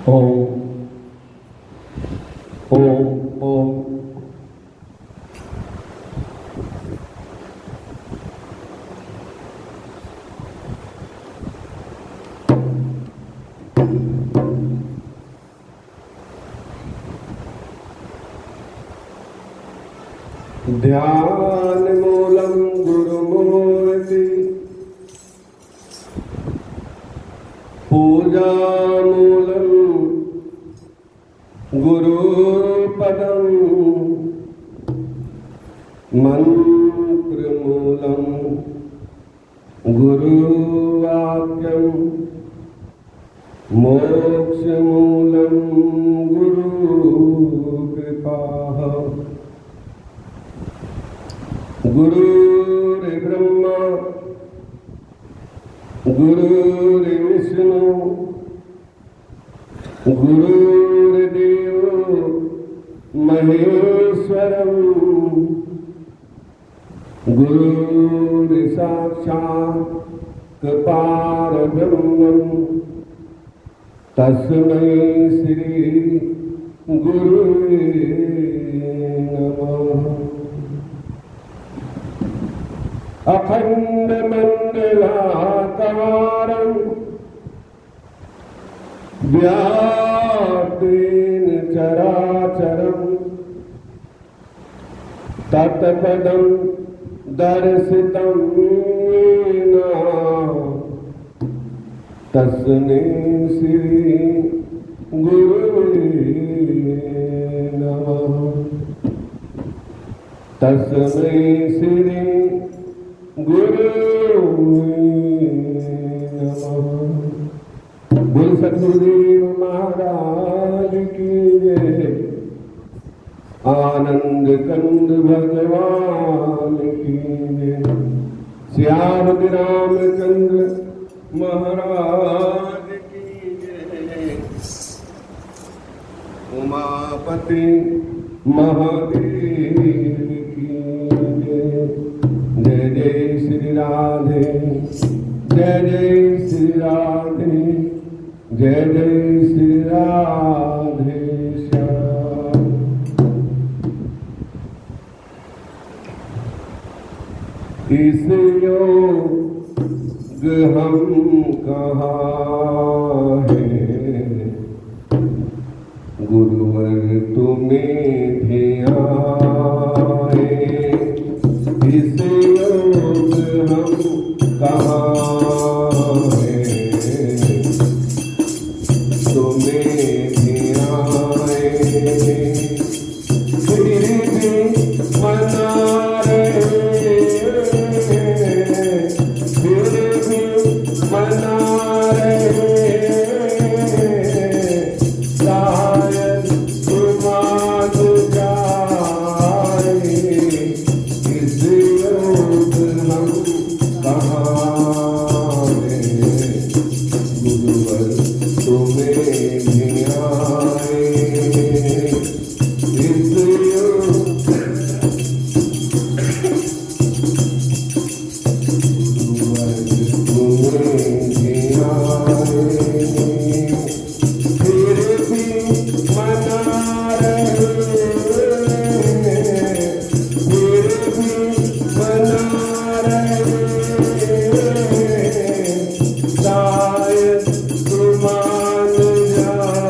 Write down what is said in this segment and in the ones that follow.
ओम ओम ओम। ध्यान मूलम गुरुमूर्ति पूजा मूलम गुरुपदम मंत्र मूलम गुरुवाक्यम मोक्ष मूलम गुरुकृपा। गुरुर्ब्रह्मा गुरुर्विष्णु गुरुर्देवो महेश्वरम् गुरुर्साक्षात् परब्रह्मम् तस्मै श्री गुरुवे नमः। अखंड मंडलाकारं व्याप्तेन चराचरं तत्पदं दर्शितं येन तस्मै श्री गुरुवे नमः। तस्मै श्री गुरुवे नमः। बोल सद्गुरुदेव महाराज की जय। आनंद कंद भगवान की जय। श्यामति रामचंद्र महाराज की जय। उमापति महादेव की जय। जय जय श्री राधे जय जय श्री राधे जय जय श्री राधे श्याम। इस योग हम कहाँ है गुरुवर तुम्हें भी आए। इस योग हम कहाँ है तुम्हें भी आए। फिर भी मना रहे फिर भी मना रहे शायद तुम मान जाए। इस योग हम कहाँ है गुरुवर तुम्हें भी आए। इस योग गुरुवर तुम्हें भी आए। फिर भी मना रहे फिर भी मना रहे शायद तुम मान जाए।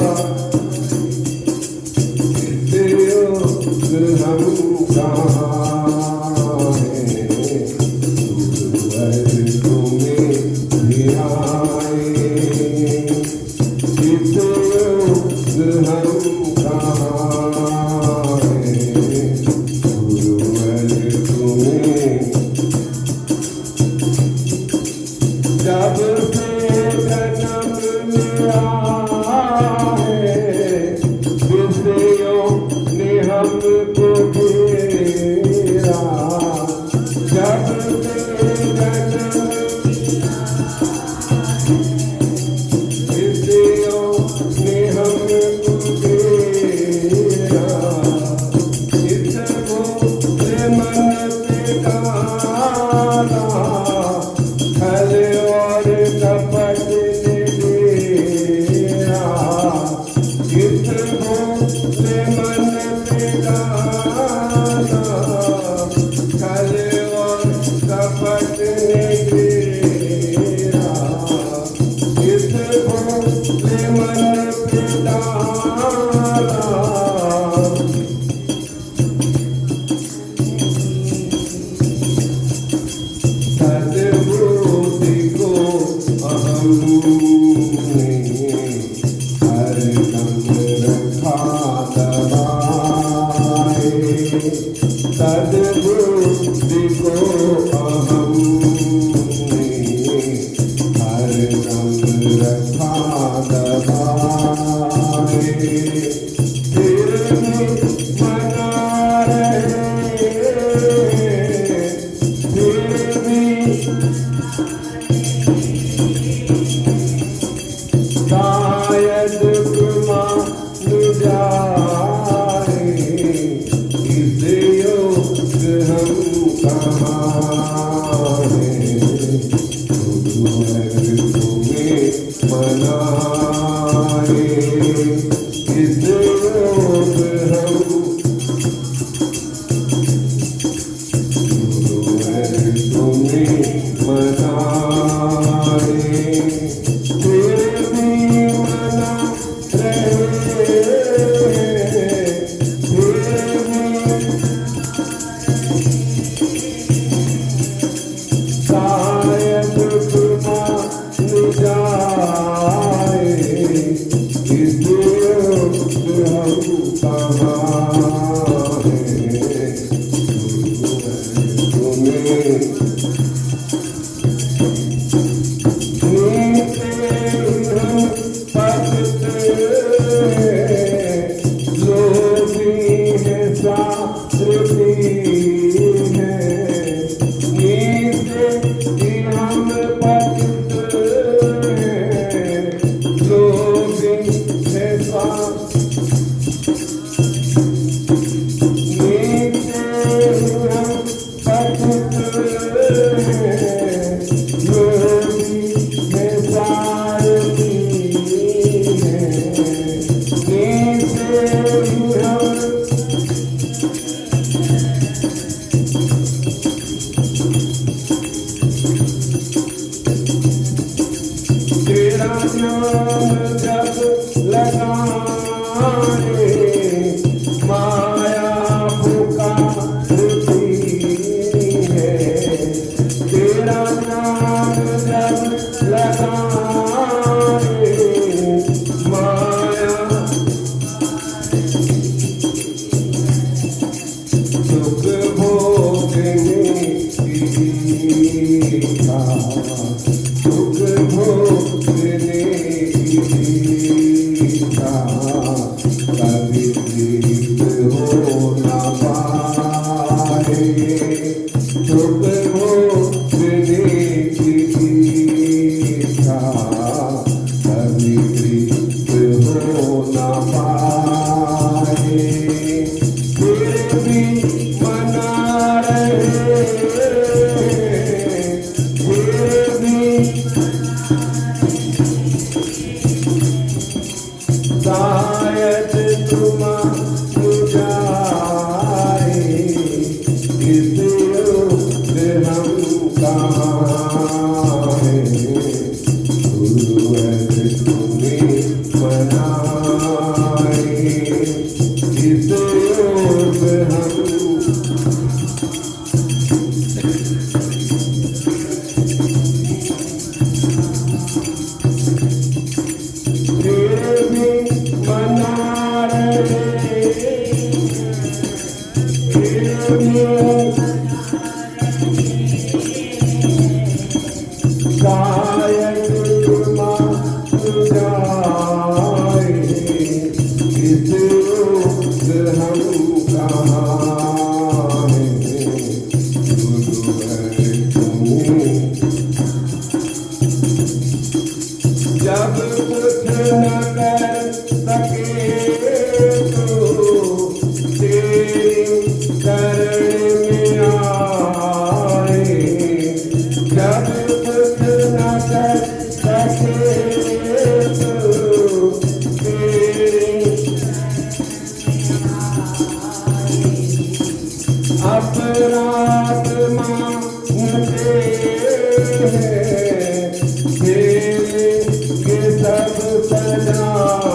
सब सजा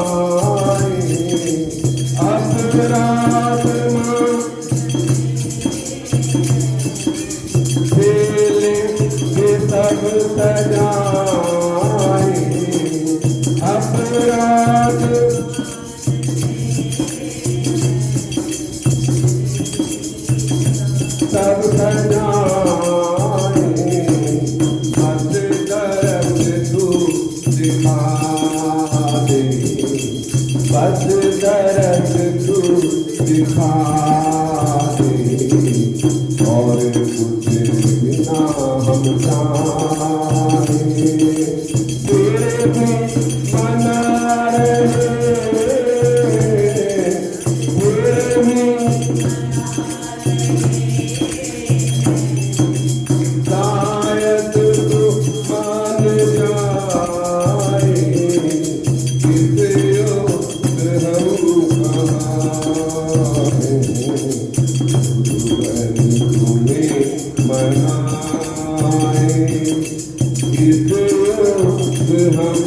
बस दरस तू दिखा दे और कुछ बिना हम जाने तेरे भी मना रहे तेरे भी शायद तू मान जाए किस युक्त हम कहां तुम्हें मनाए किस युक्त हम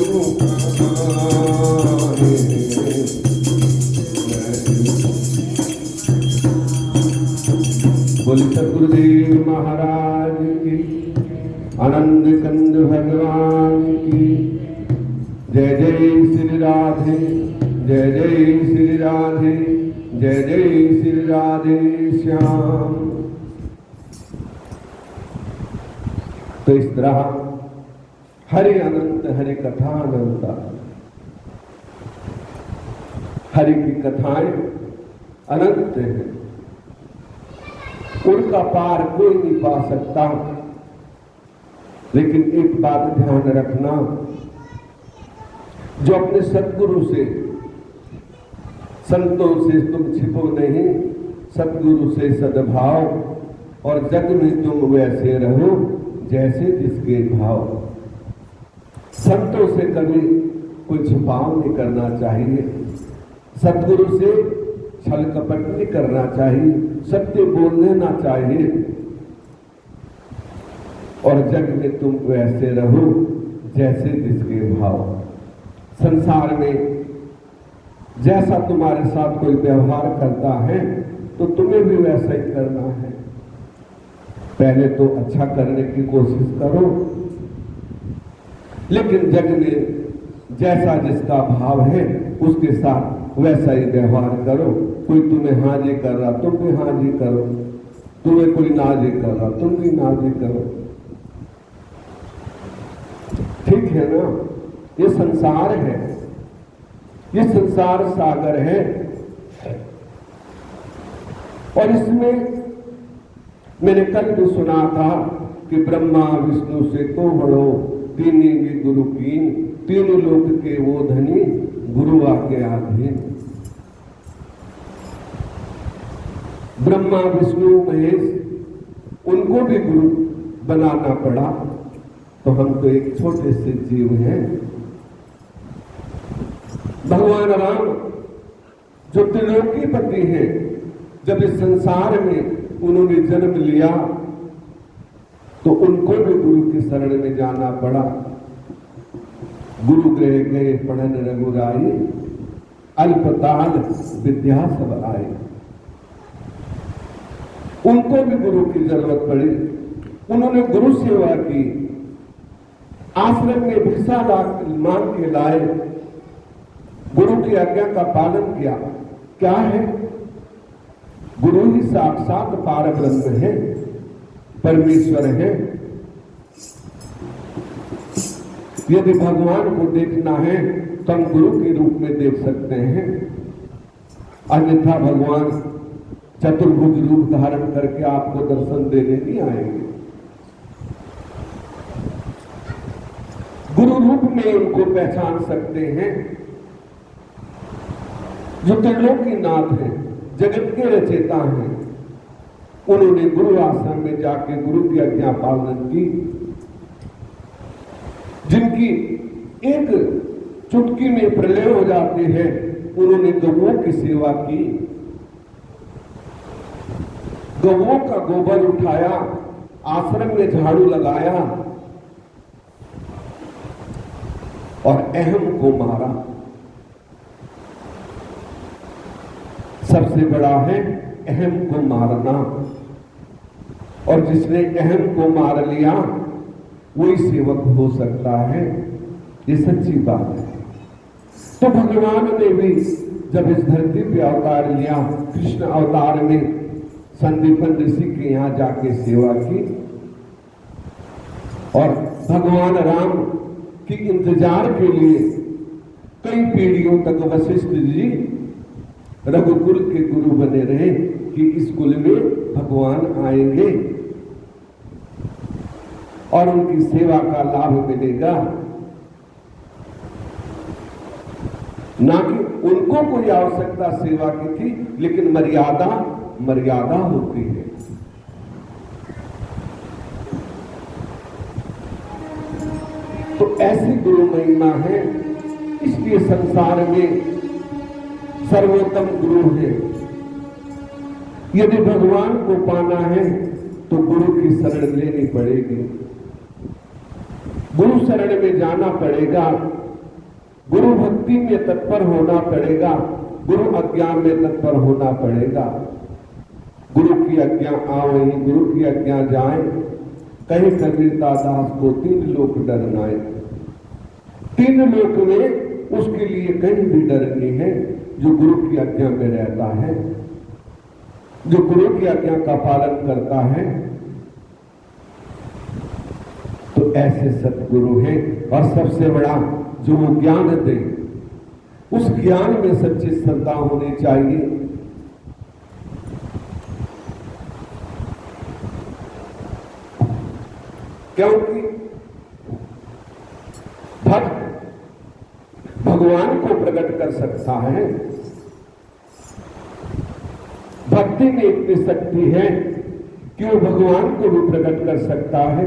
बोल सतगुरुदेव महाराज की आनंद कंद भगवान की जय जय श्री राधे जय जय श्री राधे जय जय श्री राधे श्याम। तो इस तरह हरि अनंत हरि कथा अनंता हरि की कथाएं अनंत हैं, उनका पार कोई नहीं पा सकता। लेकिन एक बात ध्यान रखना, जो अपने सतगुरु से संतों से तुम छिपो नहीं, सतगुरु से सद्भाव और जग में तुम वैसे रहो जैसे जिसके भाव। संतों से कभी कोई छिपाव नहीं करना चाहिए, सतगुरु से छल कपट नहीं करना चाहिए, सत्य बोल लेना चाहिए और जग में तुम वैसे रहो जैसे जिसके भाव। संसार में जैसा तुम्हारे साथ कोई व्यवहार करता है तो तुम्हें भी वैसा ही करना है। पहले तो अच्छा करने की कोशिश करो, लेकिन जग में जैसा जिसका भाव है उसके साथ वैसा ही व्यवहार करो। कोई तुम्हें हाँ जी कर रहा तुम भी हाँ जी करो, तुम्हें कोई ना जी कर रहा तुम भी ना जी करो। ठीक है ना? ये संसार है, ये संसार सागर है और इसमें मैंने कल भी सुना था कि ब्रह्मा विष्णु से तो बड़ो तीनी भी गुरु कीन, तीनों लोक के वो धनी गुरु आके आधीन। ब्रह्मा विष्णु महेश उनको भी गुरु बनाना पड़ा, तो हम तो एक छोटे से जीव हैं। भगवान राम जो त्रिलोकीपति हैं, जब इस संसार में उन्होंने जन्म लिया तो उनको भी गुरु की शरण में जाना पड़ा। गुरु गृह गए पढ़न रघुराई, अल्पताल विद्या सब आई। उनको भी गुरु की जरूरत पड़ी, उन्होंने गुरु सेवा की, आश्रम में भिक्षा मांग के लाए, गुरु की आज्ञा का पालन किया। क्या है? गुरु ही साक्षात पार ब्रह्म है, परमेश्वर है। यदि भगवान को देखना है तो हम गुरु के रूप में देख सकते हैं, अन्यथा भगवान चतुर्भुज रूप धारण करके आपको दर्शन देने नहीं आएंगे। गुरु रूप में उनको पहचान सकते हैं जो त्रिलोकीनाथ हैं, जगत के रचयिता हैं। उन्होंने गुरु आश्रम में जाके गुरु की आज्ञा पालन की, जिनकी एक चुटकी में प्रलय हो जाते हैं, उन्होंने गौओं की सेवा की, गौओं का गोबर उठाया, आश्रम में झाड़ू लगाया और अहम को मारा। सबसे बड़ा है अहम को मारना, और जिसने अहम को मार लिया वही सेवक हो सकता है। ये सच्ची बात है। तो भगवान ने भी जब इस धरती पे अवतार लिया, कृष्ण अवतार में संदीपन ऋषि के यहाँ जाके सेवा की और भगवान राम की इंतजार के लिए कई पीढ़ियों तक वशिष्ठ जी रघुकुल के गुरु बने रहे कि इस कुल में भगवान आएंगे और उनकी सेवा का लाभ मिलेगा, ना कि उनको कोई आवश्यकता सेवा की थी, लेकिन मर्यादा होती है। तो ऐसी गुरु महिमा है, इसलिए संसार में सर्वोत्तम गुरु है। यदि भगवान को पाना है तो गुरु की शरण लेनी पड़ेगी, गुरु शरण में जाना पड़ेगा, गुरु भक्ति में तत्पर होना पड़ेगा, गुरु आज्ञा में तत्पर होना पड़ेगा। गुरु की आज्ञा आवै, गुरु की आज्ञा जाए, कहे कबीरदास को 3 लोक डर नाए। 3 लोक में उसके लिए कहीं भी डर नहीं है जो गुरु की आज्ञा में रहता है, जो गुरु की आज्ञा का पालन करता है। तो ऐसे सतगुरु हैं। और सबसे बड़ा जो वो ज्ञान दे, उस ज्ञान में सच्ची श्रद्धा होनी चाहिए। क्योंकि भक्त भगवान को प्रकट कर सकता है, भक्ति में इतनी शक्ति है कि वो भगवान को भी प्रकट कर सकता है।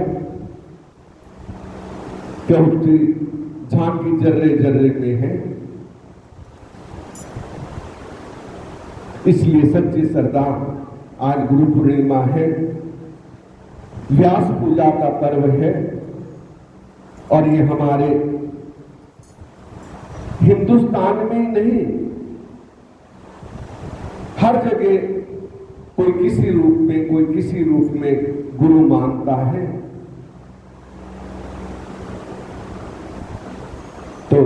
क्योंकि झांकी जर्रे जर्रे में है। इसलिए सच्ची श्रद्धा, आज गुरु पूर्णिमा है, व्यास पूजा का पर्व है, और ये हमारे हिंदुस्तान में नहीं, हर जगह कोई किसी रूप में, कोई किसी रूप में गुरु मानता है। तो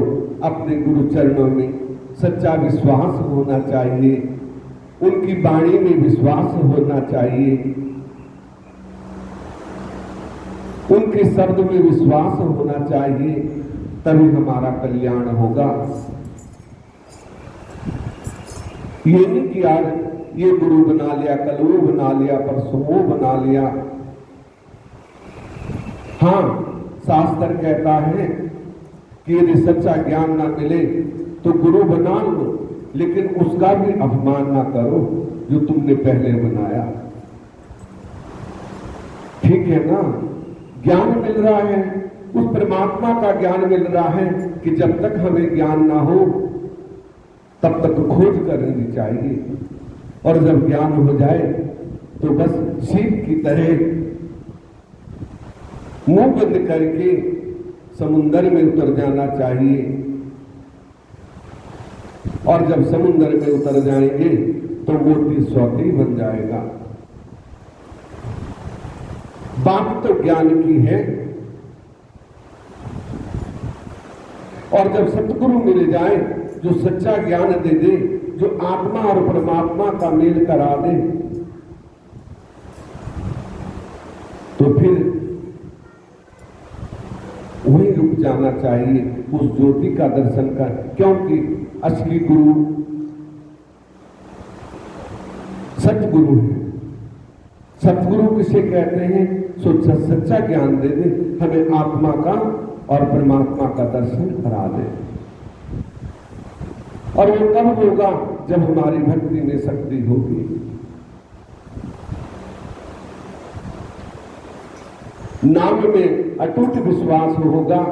अपने गुरु चरणों में सच्चा विश्वास होना चाहिए, उनकी वाणी में विश्वास होना चाहिए, उनके शब्द में विश्वास होना चाहिए, तभी हमारा कल्याण होगा। ये नहीं कि आज ये गुरु बना लिया, कल वो बना लिया, परसों वो बना लिया। हाँ, शास्त्र कहता है कि यदि सच्चा ज्ञान ना मिले तो गुरु बना लो, लेकिन उसका भी अपमान ना करो जो तुमने पहले बनाया। ठीक है ना? ज्ञान मिल रहा है, उस परमात्मा का ज्ञान मिल रहा है कि जब तक हमें ज्ञान ना हो तब तक खोज करनी चाहिए, और जब ज्ञान हो जाए तो बस सीप की तरह मुंह बंद करके समुंदर में उतर जाना चाहिए। और जब समुंदर में उतर जाएंगे तो मोती सौती बन जाएगा। बात तो ज्ञान की है, और जब सतगुरु मिल जाए जो सच्चा ज्ञान दे दे, जो आत्मा और परमात्मा का मेल करा दे, तो फिर वहीं रुक जाना चाहिए, उस ज्योति का दर्शन कर। क्योंकि असली गुरु सतगुरु है। सतगुरु किसे कहते हैं? सच्चा ज्ञान दे दे, हमें आत्मा का और परमात्मा का दर्शन करा दे। और वो कब होगा? जब हमारी भक्ति में शक्ति होगी। नाम में अटूट विश्वास होगा,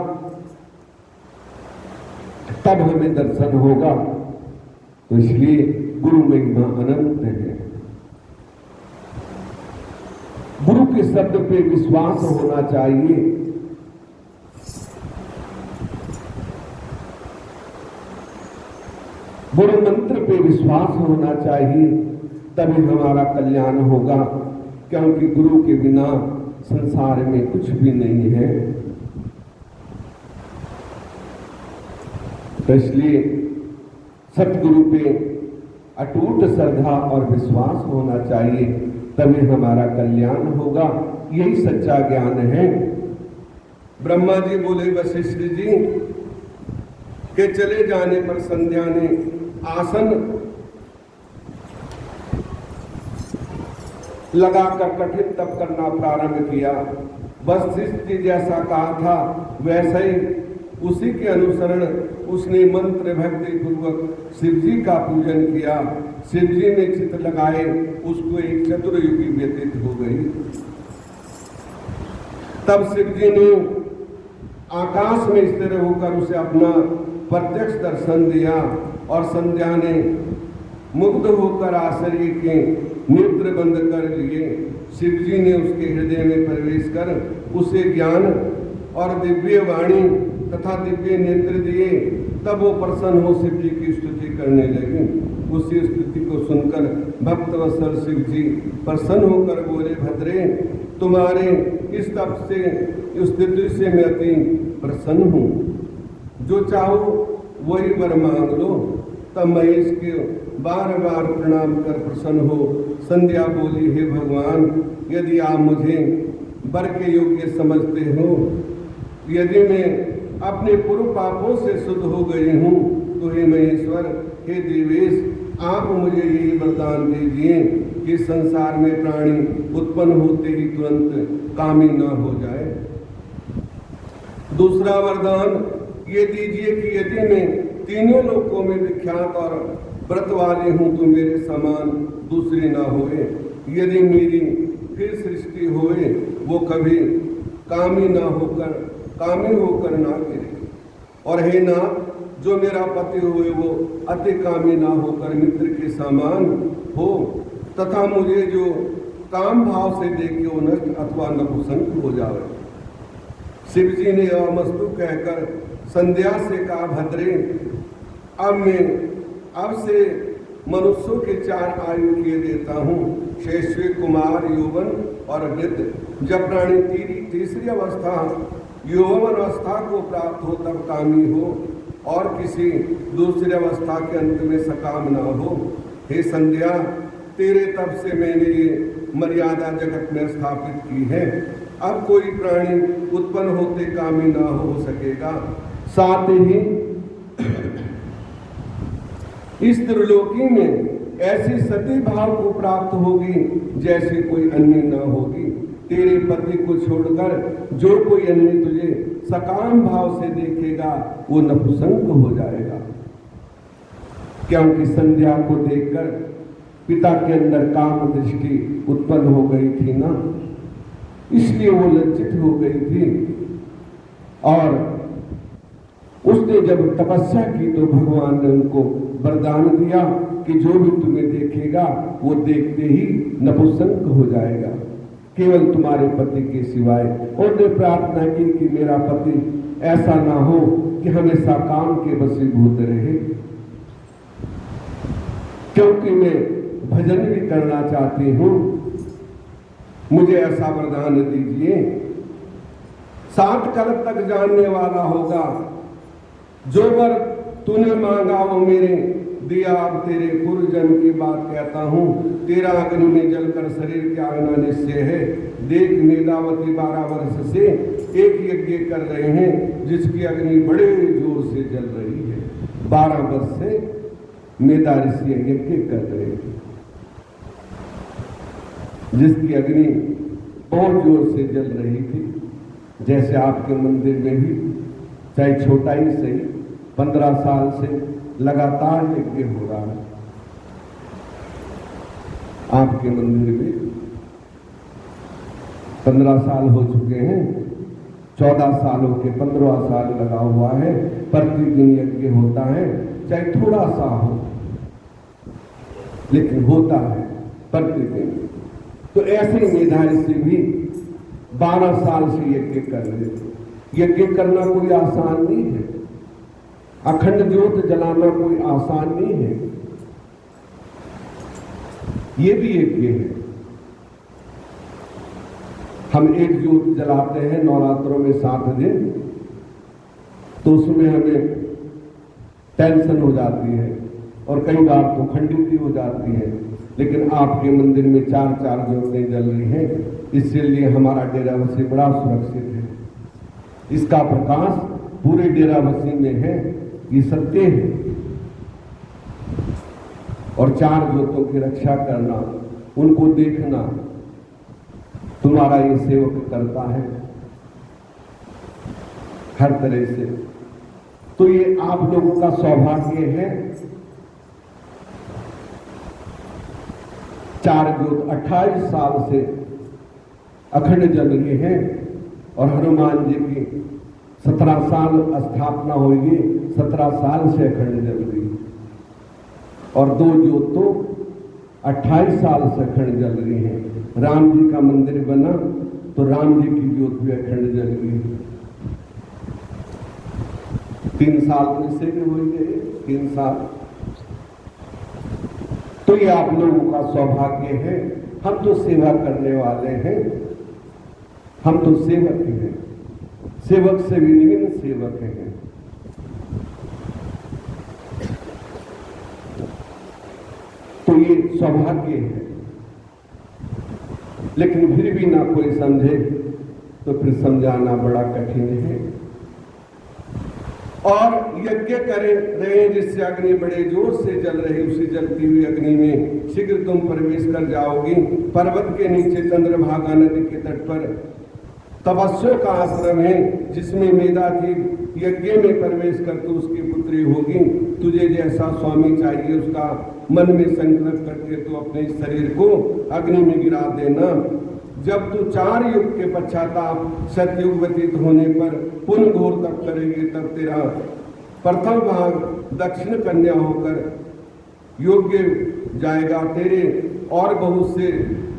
तब हमें दर्शन होगा। तो इसलिए गुरु महिमा अनंत है। गुरु के शब्द पे विश्वास होना चाहिए। गुरु मंत्र पे विश्वास होना चाहिए, तभी हमारा कल्याण होगा। क्योंकि गुरु के बिना संसार में कुछ भी नहीं है। तो इसलिए सतगुरु पे अटूट श्रद्धा और विश्वास होना चाहिए, तभी हमारा कल्याण होगा। यही सच्चा ज्ञान है। ब्रह्मा जी बोले वशिष्ठ जी के चले जाने पर संध्या ने आसन लगाकर कठिन तप करना प्रारंभ किया। वशिष्ठ जी जैसा कहा था वैसा ही उसी के अनुसरण उसने मंत्र भक्ति पूर्वक शिव जी का पूजन किया। शिव जी ने चित लगाए, उसको एक चतुर्युगी व्यतीत हो गई। तब शिव जी ने आकाश में स्थिर होकर उसे अपना प्रत्यक्ष दर्शन दिया और संध्या ने मुग्ध होकर आश्चर्य के नेत्र बंद कर लिए। शिव जी ने उसके हृदय में प्रवेश कर उसे ज्ञान और दिव्य वाणी तथा दिव्य नेत्र दिए। तब वो प्रसन्न हो शिव जी की स्तुति करने लगे। उसी स्तुति को सुनकर भक्तवत्सल शिव जी प्रसन्न होकर बोले, भद्रे तुम्हारे इस तप से इस स्तुति से मैं अति प्रसन्न हूँ, जो चाहो वही वर मांग लो। तब महेश के बार बार प्रणाम कर प्रसन्न हो संध्या बोली, हे भगवान, यदि आप मुझे वर के योग्य समझते हो, यदि मैं अपने पूर्व पापों से शुद्ध हो गई हूँ, तो हे महेश्वर, हे देवेश, आप मुझे यही वरदान दीजिए कि संसार में प्राणी उत्पन्न होते ही तुरंत कामी न हो जाए। दूसरा वरदान ये दीजिए कि यदि मैं तीनों लोकों में विख्यात और व्रत वाली हूँ तो मेरे समान दूसरी ना होए। यदि मेरी फिर सृष्टि होए वो कभी कामी होकर ना गिरे। और हे नाथ, जो मेरा पति हुए वो अति कामी ना होकर मित्र के समान हो तथा मुझे जो काम भाव से देखे वो नष्ट अथवा नपुंसक हो जाए। शिव जी ने अमस्तु कहकर संध्या से कहा, भद्रे, अब से मनुष्यों के 4 आयु किए देता हूँ, शैशव, कुमार, यौवन और वृद्ध। जब प्राणी तीसरी अवस्था यौवन अवस्था को प्राप्त हो तब कामी हो और किसी दूसरी अवस्था के अंत में सकाम ना हो। हे संध्या, तेरे तप से मैंने ये मर्यादा जगत में स्थापित की है। अब कोई प्राणी उत्पन्न होते कामी ना हो सकेगा। साथ ही इस त्रिलोकी में ऐसी सती भाव को प्राप्त होगी जैसे कोई अन्य न होगी। तेरे पति को छोड़कर जो कोई अन्य तुझे सकाम भाव से देखेगा वो नपुंसक हो जाएगा। क्योंकि संध्या को देखकर पिता के अंदर काम दृष्टि उत्पन्न हो गई थी ना, इसलिए वो लज्जित हो गई थी। और उसने जब तपस्या की तो भगवान ने उनको वरदान दिया कि जो भी तुम्हें देखेगा वो देखते ही नपुंसक हो जाएगा, केवल तुम्हारे पति के सिवाय। उन्होंने प्रार्थना की कि मेरा पति ऐसा ना हो कि हमेशा काम के वशीभूत रहे, क्योंकि मैं भजन भी करना चाहती हूँ, मुझे ऐसा वरदान दीजिए। 7 कल्प तक जानने वाला होगा, जो वर तूने मांगा वो मेरे दिया। अब तेरे पूर्व जन्म की बात कहता हूँ, तेरा अग्नि में जलकर शरीर के आगना निश्चय है। देख, मेधावती 12 वर्ष से एक यज्ञ कर रहे हैं जिसकी अग्नि बड़े जोर से जल रही है। 12 वर्ष से मेधा ऋषि यज्ञ कर रहे हैं जिसकी अग्नि बहुत जोर से जल रही थी। जैसे आपके मंदिर में भी चाहे छोटा ही सही 15 साल से लगातार यज्ञ हो रहा है। आपके मंदिर में 15 साल हो चुके हैं, 14 सालों के 15वां साल लगा हुआ है। प्रतिदिन यज्ञ होता है, चाहे थोड़ा सा हो लेकिन होता है प्रतिदिन। तो ऐसे मेधा ऋषि भी 12 साल से यज्ञ कर रहे थे। यज्ञ करना कोई आसान नहीं है, अखंड ज्योत जलाना कोई आसान नहीं है, ये भी यज्ञ है। हम एक ज्योत जलाते हैं नवरात्रों में 7 दिन, तो उसमें हमें टेंशन हो जाती है और कई बार तो खंडित भी हो जाती है। लेकिन आपके मंदिर में 4-4 ज्योतें जल रही हैं, इसलिए हमारा डेराबस्सी बड़ा सुरक्षित है। इसका प्रकाश पूरे डेराबस्सी में है। ये सत्य है। और चार ज्योतों की रक्षा करना, उनको देखना तुम्हारा ये सेवक करता है हर तरह से। तो ये आप लोगों का सौभाग्य है। चार ज्योत 28 साल से अखंड जल रही है और हनुमान जी की 17 साल स्थापना हुई, 17 साल से अखंड जल रही है। और दो ज्योत तो 28 साल से अखंड जल रही है। राम जी का मंदिर बना तो राम जी की ज्योत भी अखंड जल रही है। 3 साल तो इससे भी हो गए, 3 साल। तो ये आप लोगों का सौभाग्य है। हम तो सेवा करने वाले हैं, हम तो सेवक हैं, सेवक से भी निम्न सेवक हैं। तो ये सौभाग्य है। लेकिन फिर भी ना कोई समझे तो फिर समझाना बड़ा कठिन है। और यज्ञ करे रहे जिससे अग्नि बड़े जोर से जल रही, उसी जलती हुई अग्नि में शीघ्र तुम प्रवेश कर जाओगी। पर्वत के नीचे चंद्रभागा नदी के तट पर तपस्या का आश्रम है, जिसमें मेधा थी। यज्ञ में प्रवेश कर तू उसकी पुत्री होगी। तुझे जैसा स्वामी चाहिए उसका मन में संकल्प करके तू अपने शरीर को अग्नि में गिरा देना। जब तू 4 युग के पश्चाताप सतयुग व्यतीत होने पर पुनः घोर तप करेगी, तब तेरा प्रथम भाग दक्षिण कन्या होकर योग्य जाएगा। तेरे और बहुत से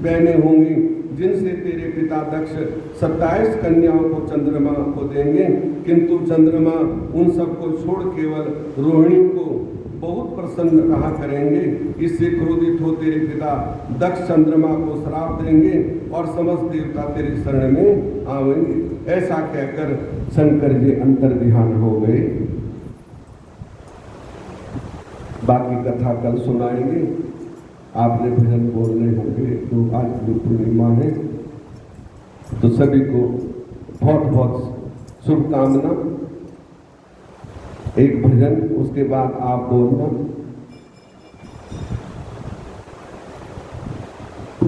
बहनें होंगी, जिनसे तेरे पिता दक्ष 27 कन्याओं को चंद्रमा को देंगे। किंतु चंद्रमा उन सबको छोड़ केवल रोहिणी को बहुत प्रसन्न रहा करेंगे। इससे क्रोधित हो तेरे पिता दक्ष चंद्रमा को श्राप देंगे और समस्त देवता तेरे शरण में आवेंगे। ऐसा कहकर शंकर जी अंतर ध्यान हो गए। बाकी कथा कल सुनाएंगे। आपने भजन बोलने होंगे। तो आज गुरु पूर्णिमा है, तो सभी को बहुत बहुत शुभकामना। एक भजन, उसके बाद आप बोलना।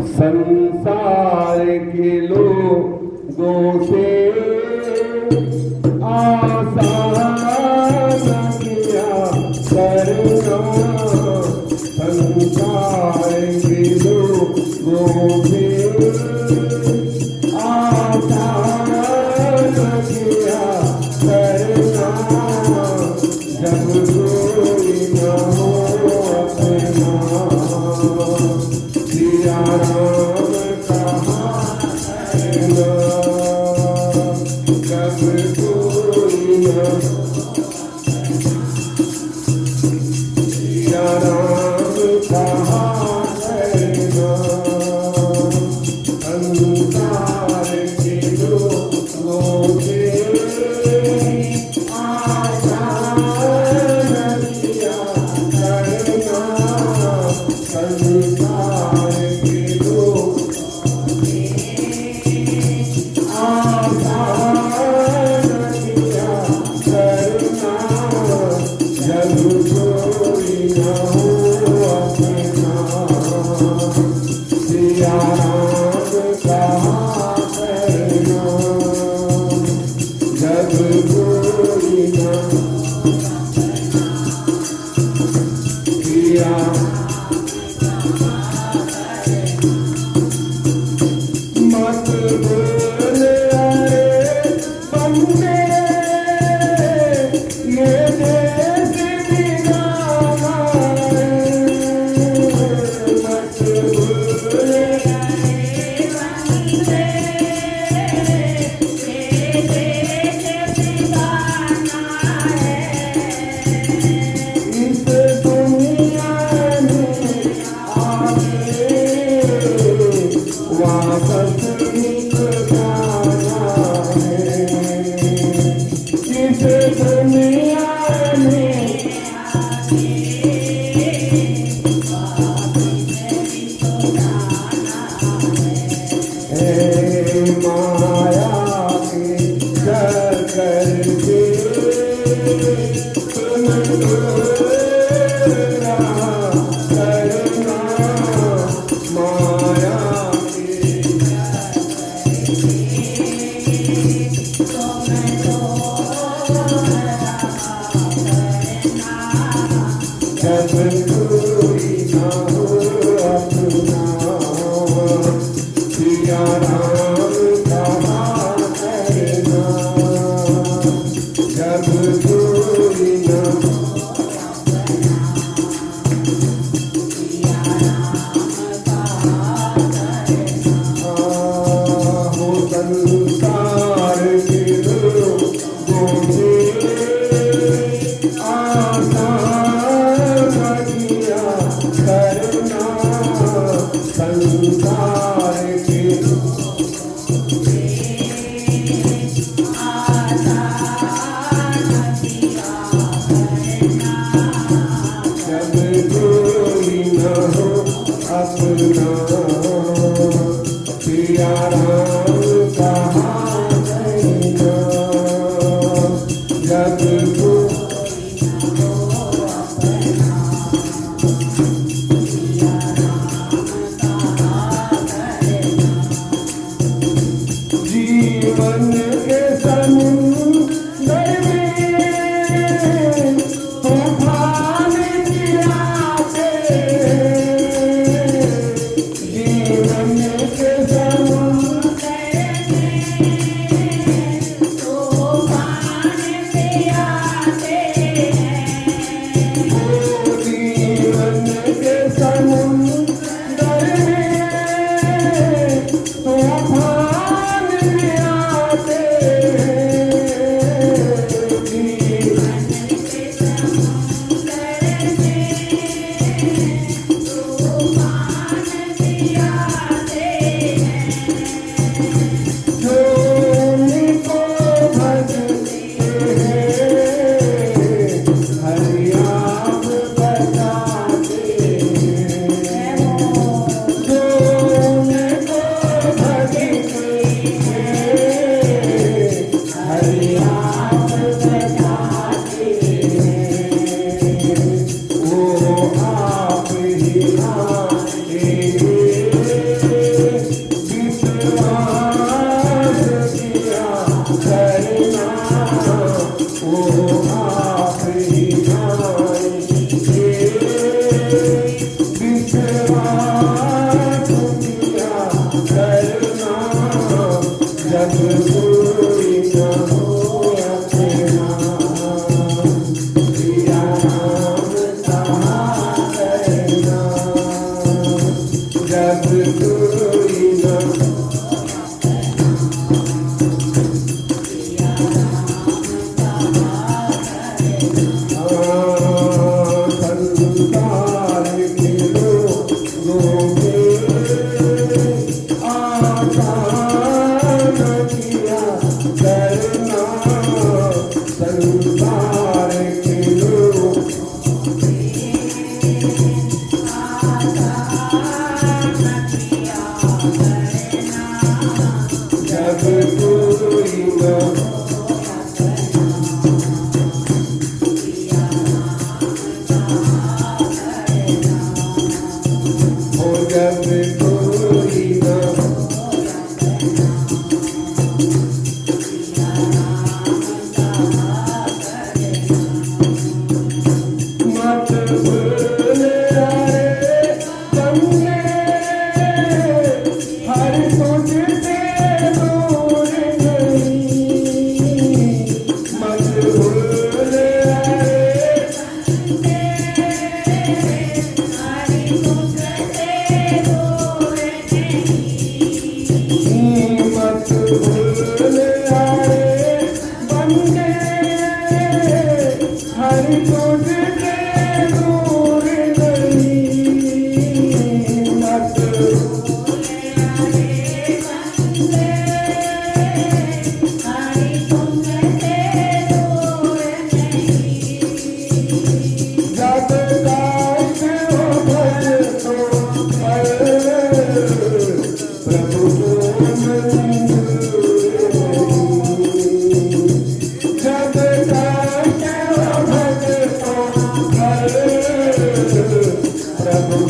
संसार के लोगों से आसान किया करना, संसार के लोगों से आसान किया करना। जब कोई न हो अपना, सिया राम कहा करना। जब कोई न सिया राम कहा करना। संसार के लोगों से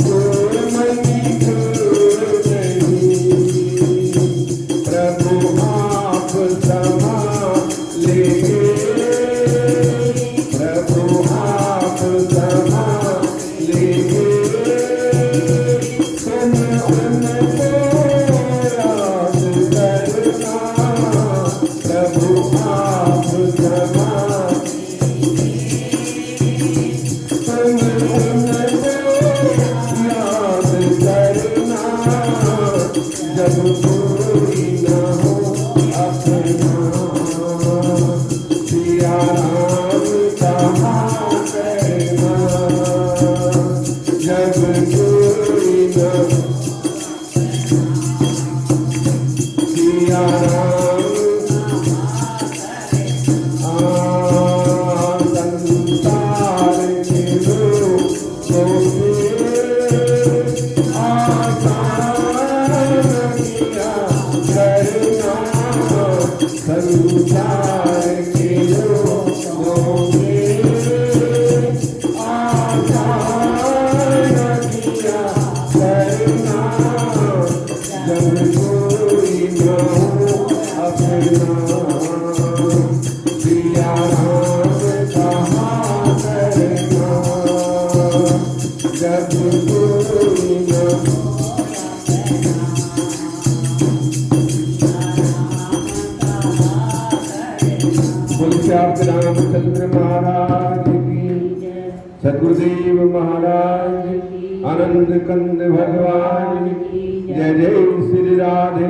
को मंजूर नहीं, प्रभु आप संभालेंगे, प्रभु आप संभालेंगे। तुम उनको याद करना, प्रभु आप जब कोई न हो अपना, सिया राम कहा करना, जब कोई न सिया राम संसार के लोगों संसार के लोगों ने आजाद किया करना, जब कोई न हो अपना, सिया राम कहा करना, जब कोई न रामचंद्र महाराज की, सदगुरुदेव महाराज, आनंद कंद भगवान की जय। जय श्री राधे